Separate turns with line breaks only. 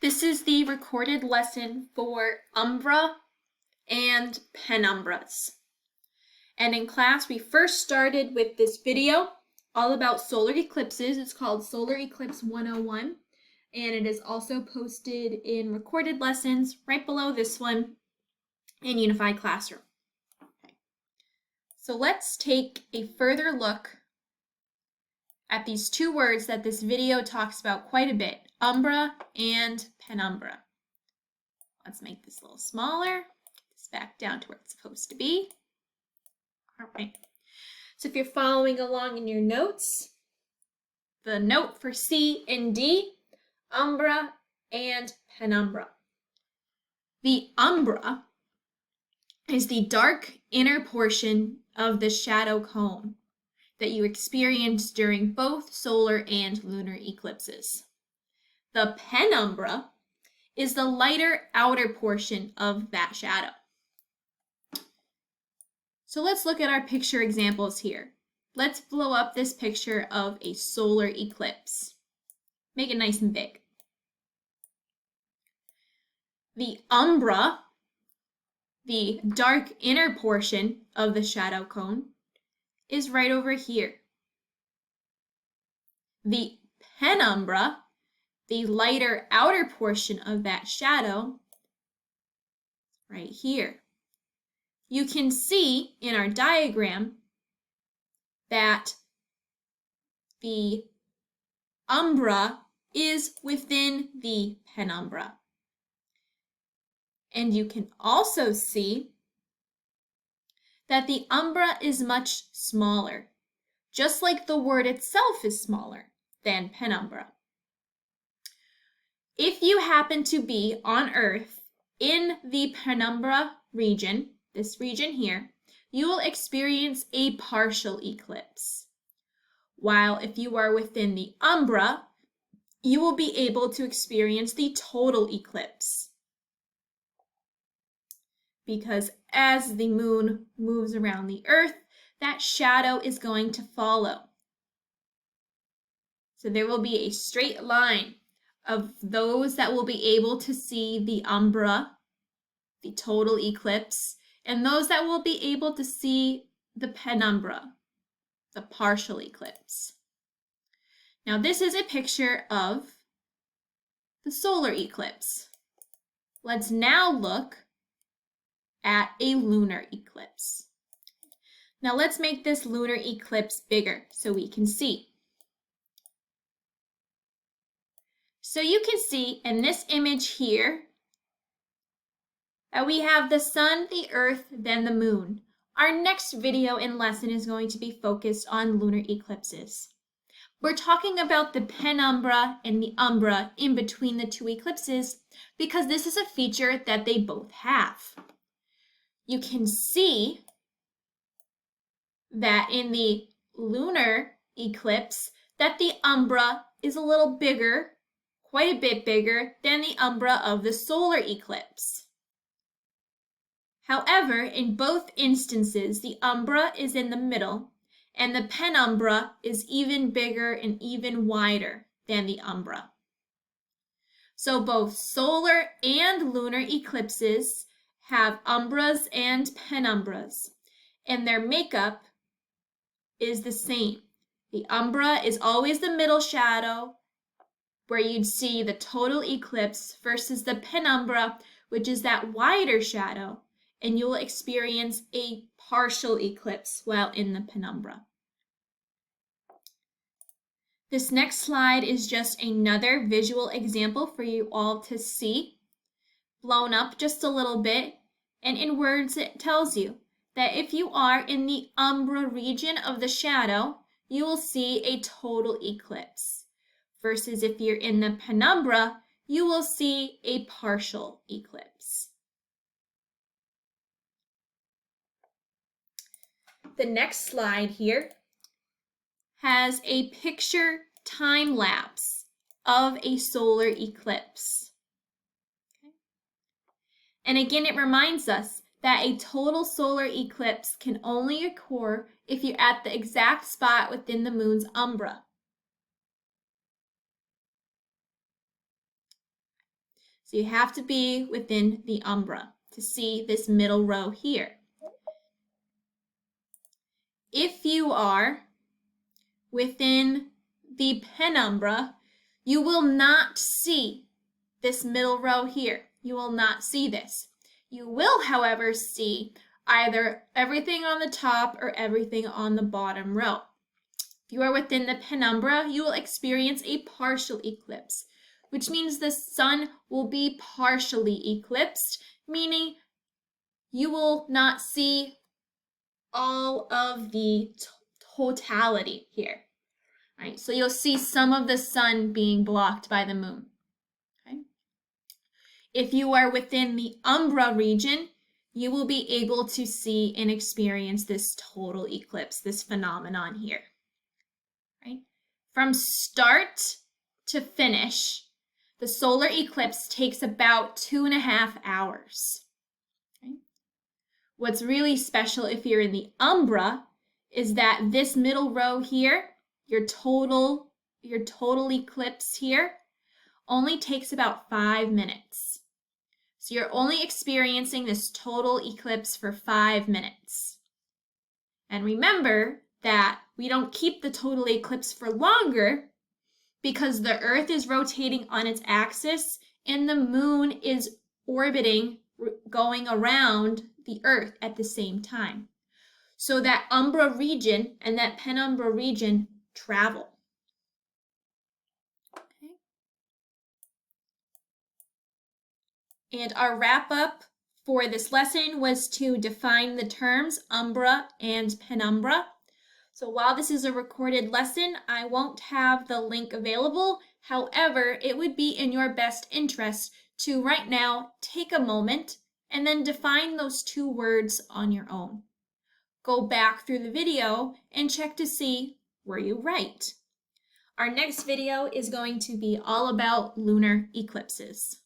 This is the recorded lesson for Umbra and Penumbras. And in class, we first started with this video all about solar eclipses. It's called Solar Eclipse 101, and it is also posted in recorded lessons right below this one in Unified Classroom. Okay. So let's take a further look at these two words that this video talks about quite a bit, Umbra and Penumbra. Let's make this a little smaller, get this back down to where it's supposed to be. All right, so if you're following along in your notes, the note for C and D, Umbra and Penumbra. The umbra is the dark inner portion of the shadow cone that you experience during both solar and lunar eclipses. The penumbra is the lighter outer portion of that shadow. So let's look at our picture examples here. Let's blow up this picture of a solar eclipse. Make it nice and big. The umbra, the dark inner portion of the shadow cone, is right over here. The penumbra, the lighter outer portion of that shadow, right here. You can see in our diagram that the umbra is within the penumbra. And you can also see that the umbra is much smaller, just like the word itself is smaller than penumbra. If you happen to be on Earth in the penumbra region, this region here, you will experience a partial eclipse. While if you are within the umbra, you will be able to experience the total eclipse. Because as the moon moves around the Earth, that shadow is going to follow. So there will be a straight line of those that will be able to see the umbra, the total eclipse, and those that will be able to see the penumbra, the partial eclipse. Now this is a picture of the solar eclipse. Let's now look at a lunar eclipse. Now let's make this lunar eclipse bigger so we can see. So you can see in this image here that we have the sun, the earth, then the moon. Our next video and lesson is going to be focused on lunar eclipses. We're talking about the penumbra and the umbra in between the two eclipses because this is a feature that they both have. You can see that in the lunar eclipse that the umbra is a little bigger, quite a bit bigger than the umbra of the solar eclipse. However, in both instances, the umbra is in the middle and the penumbra is even bigger and even wider than the umbra. So both solar and lunar eclipses have umbras and penumbras, and their makeup is the same. The umbra is always the middle shadow where you'd see the total eclipse versus the penumbra, which is that wider shadow, and you'll experience a partial eclipse while in the penumbra. This next slide is just another visual example for you all to see, blown up just a little bit, and in words it tells you that if you are in the umbra region of the shadow, you will see a total eclipse, versus if you're in the penumbra, you will see a partial eclipse. The next slide here has a picture time lapse of a solar eclipse. Okay. And again, it reminds us that a total solar eclipse can only occur if you're at the exact spot within the moon's umbra. So you have to be within the umbra to see this middle row here. If you are within the penumbra, you will not see this middle row here. You will not see this. You will, however, see either everything on the top or everything on the bottom row. If you are within the penumbra, you will experience a partial eclipse, which means the sun will be partially eclipsed, meaning you will not see all of the totality here. Right? So you'll see some of the sun being blocked by the moon. Okay? If you are within the umbra region, you will be able to see and experience this total eclipse, this phenomenon here. Right? From start to finish, the solar eclipse takes about 2.5 hours. Okay? What's really special if you're in the umbra is that this middle row here, your total eclipse here, only takes about 5 minutes. So you're only experiencing this total eclipse for 5 minutes. And remember that we don't keep the total eclipse for longer because the Earth is rotating on its axis and the moon is orbiting, going around the Earth at the same time. So that umbra region and that penumbra region travel. Okay. And our wrap up for this lesson was to define the terms umbra and penumbra. So while this is a recorded lesson, I won't have the link available. However, it would be in your best interest to right now take a moment and then define those two words on your own. Go back through the video and check to see, were you right? Our next video is going to be all about lunar eclipses.